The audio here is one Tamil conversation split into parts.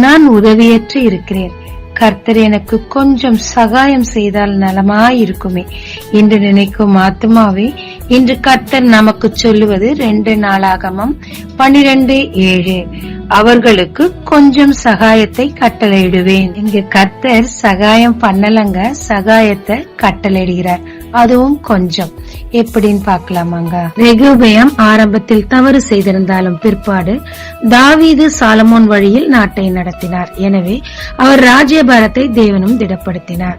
நான் உதவியற்று இருக்கிறேன். கர்த்தர் எனக்கு கொஞ்சம் சகாயம் செய்தால் நலமாயிருக்குமே என்று நினைக்கும் ஆத்துமாவே, இன்று கர்த்தர் நமக்கு சொல்லுவது 2 நாளாகமம் 12:7. அவர்களுக்கு கொஞ்சம் சகாயத்தை கட்டளையிடுவேன். இங்க கர்த்தர் சகாயம் பண்ணலங்க, சகாயத்தை கட்டளையிடுகிறார், அதுவும் கொஞ்சம். எப்படின்னு பாக்கலாமாங்க. ரெகோபெயாம் ஆரம்பத்தில் தவறு செய்திருந்தாலும் பிற்பாடு தாவீது சாலமோன் வழியில் நாட்டை நடத்தினார். எனவே அவர் ராஜ்யபாரத்தை தேவனும் திடப்படுத்தினார்.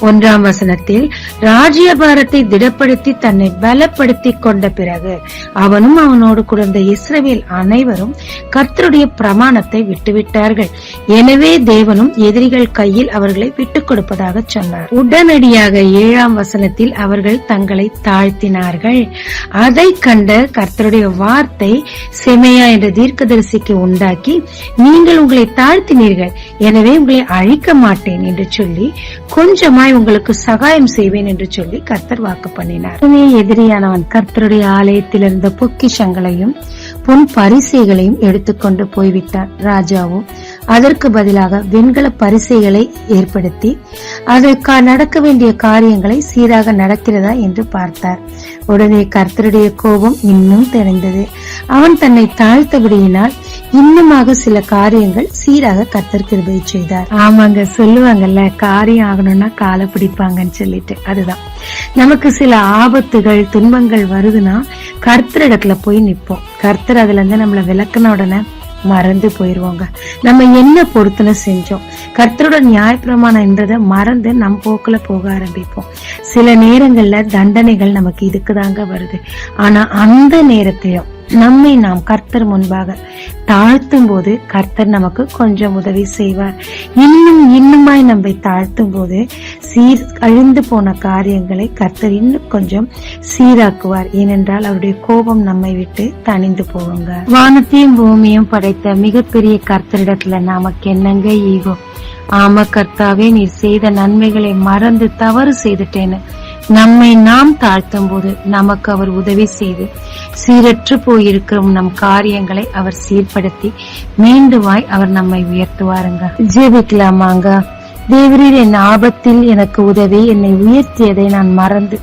1ஆம் வசனத்தில் ராஜ்யபாரத்தை திடப்படுத்தி தன்னை பலப்படுத்தி கொண்ட பிறகு அவனும் அவனோடு குழந்தை இஸ்ரவேல் அனைவரும் கர்த்தருடைய பிரமாணத்தை விட்டுவிட்டார்கள். எனவே தேவனும் எதிரிகள் கையில் அவர்களை விட்டுக் கொடுப்பதாக சொன்னார். உடனடியாக 7ஆம் வசனத்தில் அவர்கள் தங்களை தாழ்த்தினார்கள். அதை கண்ட கர்த்தருடைய வார்த்தை செமையா என்ற தீர்க்கதரிசிக்கு உண்டாக்கி, நீங்கள் உங்களை தாழ்த்தினீர்கள், எனவே உங்களை அழிக்க மாட்டேன் என்று சொல்லி கொஞ்சமாய் உங்களுக்கு சகாயம் செய்வேன் என்று சொல்லி கர்த்தர் வாக்கு பண்ணினார். எதிரியானவன் கர்த்தருடைய ஆலயத்தில் இருந்த பொக்கிஷங்களையும் பொன் பரிசைகளையும் எடுத்துக்கொண்டு போய்விட்டார். ராஜாவும் அதற்கு பதிலாக வெண்கல பரிசைகளை ஏற்படுத்தி அதற்கு நடக்க வேண்டிய காரியங்களை சீராக நடக்கிறதா என்று பார்த்தார். உடனே கர்த்தருடைய கோபம் இன்னும் தெரிந்தது. அவன் தன்னை தாழ்த்தபடியினால் இன்னுமாக சில காரியங்கள் சீராக கர்த்தர் கிருபை செய்தார். ஆமாங்க, சொல்லுவாங்கல்ல, காரியம் ஆகணும்னா காலை பிடிப்பாங்கன்னு சொல்லிட்டு. அதுதான் நமக்கு சில ஆபத்துகள் துன்பங்கள் வருதுன்னா கர்த்தரிடத்துல போய் நிப்போம். கர்த்தர் அதுல இருந்து நம்மள விளக்குன உடனே மறந்து போயிருவாங்க. நம்ம என்ன பொருத்தனை செஞ்சோம், கர்த்தரோட நியாயப்பிரமாணம் என்றதை மறந்து நம் போக்குல போக ஆரம்பிப்போம். சில நேரங்கள்ல தண்டனைகள் நமக்கு இதுக்குதாங்க வருது. ஆனா அந்த நேரத்தையும் நம்மை நாம் கர்த்தர் முன்பாக தாழ்த்தும் போது கர்த்தர் நமக்கு கொஞ்சம் உதவி செய்வார். இன்னுமாய் நம்மை தாழ்த்தும் போது அழிந்து போன காரியங்களை கர்த்தர் இன்னும் கொஞ்சம் சீராக்குவார். ஏனென்றால் அவருடைய கோபம் நம்மை விட்டு தணிந்து போவாங்க. வானத்தையும் பூமியும் படைத்த மிகப்பெரிய கர்த்தரிடத்துல நமக்கு என்னங்க ஈகோ? ஆமா கர்த்தாவே, நீர் செய்த நன்மைகளை மறந்து தவறு செய்துட்டேன்னு நம்மை நாம் தாழ்த்தும் போது நமக்கு அவர் உதவி செய்து சீரற்று போயிருக்கும் நம் காரியங்களை அவர் சீர்படுத்தி மீண்டுமாய் அவர் நம்மை உயர்த்துவாருங்க. ஜெபிக்கலாமாங்க. தேவரீர், என் ஆபத்தில் எனக்கு உதவி, என்னை உயர்த்தியதை நான் மறந்து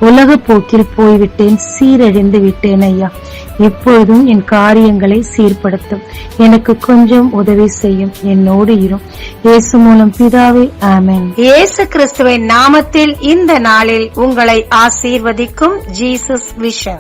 உலக போக்கில் போய்விட்டேன், சீரழிந்து விட்டேன் ஐயா. எப்பொழுதும் என் காரியங்களை சீர்படுத்தும், எனக்கு கொஞ்சம் உதவி செய்யும், என்னோடு இரும். இயேசு மூலம் பிதாவே, ஆமென். இயேசு கிறிஸ்துவின் நாமத்தில் இந்த நாளில் உங்களை ஆசீர்வதிக்கும் ஜீசஸ் விஷன்.